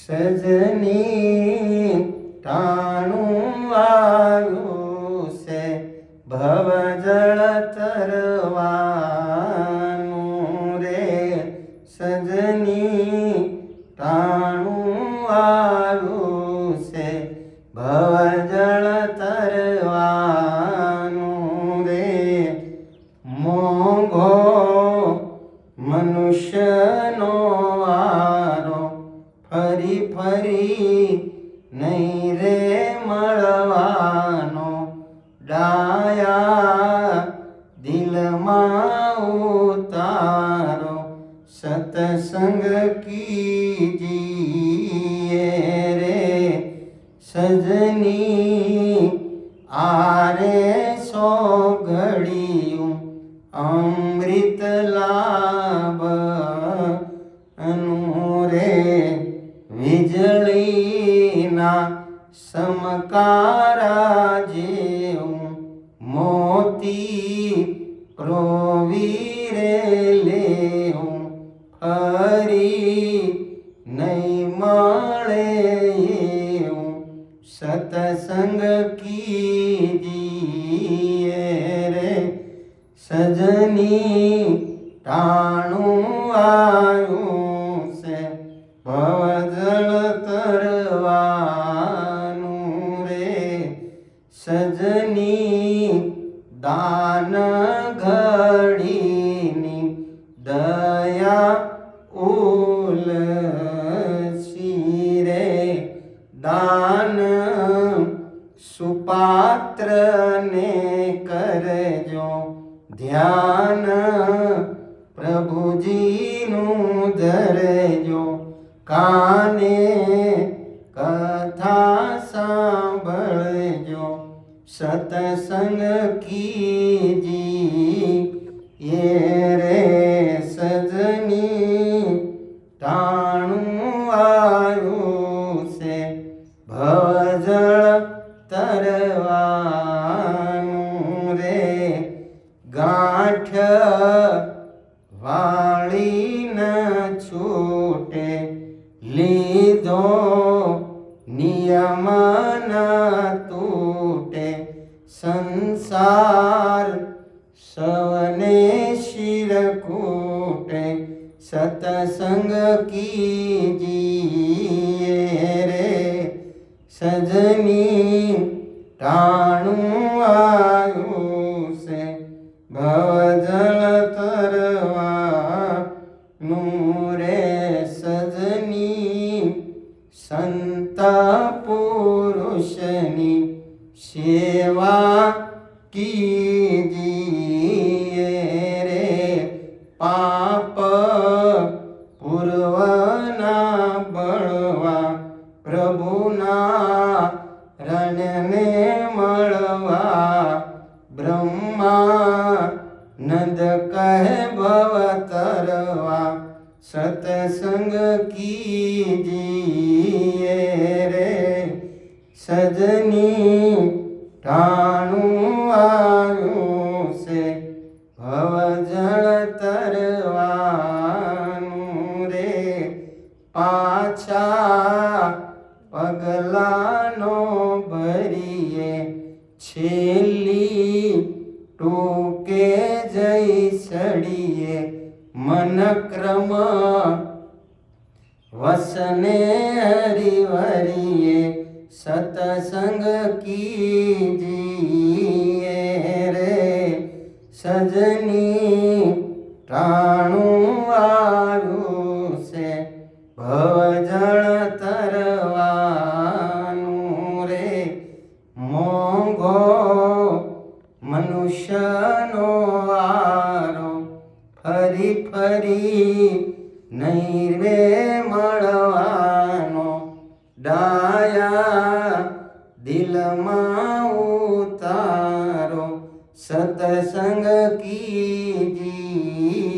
સજની ટાણું આવ્યું છે ભવજળ તરવાનું રે સજની ટાણું આવ્યું છે ભવજળ તરવાનું રે મોંઘો મનુષ્યનો વારો ફરી ફરી નહીં રે મળવાનો ડાયા દિલમાં ઉતારો સતસંગ કીજીએ રે સજની આરે સો ઘડિયું અમૃત લાભ અનુરે વીજળીના સમકારા જેવું મોતી પ્રોવીરે લેવું ફરી નહીં મળે એવું સતસંગ કીજીએ રે સજની ટાણું આવ્યું છે ભવજળ તરવાનું રે સજની દાન ઘડીની દયા ઉલસી રે દાન સુપાત્રને કરજો ધ્યાન પ્રભુજીનું ધરજો કાને કથા સાંભળજો સતસંગ કીજીએ રે સજની ટાણું આવ્યું છે ભવજળ તરવાનું રે ગાંઠ વાળી ન છૂટે લીધો નિયમ ન તૂટે સંસાર સવને શિરકૂટે સતસંગ કીજીએ રે સજની ટાણું આવ્યું છે ભવજળ તરવાનું રે સજની સંત પુરુષની સેવા કીજીએ રે પાપ પૂર્વના બળવા પ્રભુના રણને મળવા બ્રહ્મા નંદ કહે ભવ તરવા સતસંગ કીજીએ રે સજની ટાણું આવ્યું છે ભવજળ તરવાનું રે પાછા પગલાનો ભરીએ છેલ્લી ટૂકે જઈ સડીએ મન ક્રમ વસને હરિવરીએ સતસંગ કીજીએ રે સજની ટાણું આવ્યું છે ભવજળ તરવાનું રે મોંઘો મનુષ્યનો વારો ફરી ફરી નહીં રે મળવાનો ડાયા દિલમાં ઉતારો સતસંગ કીજી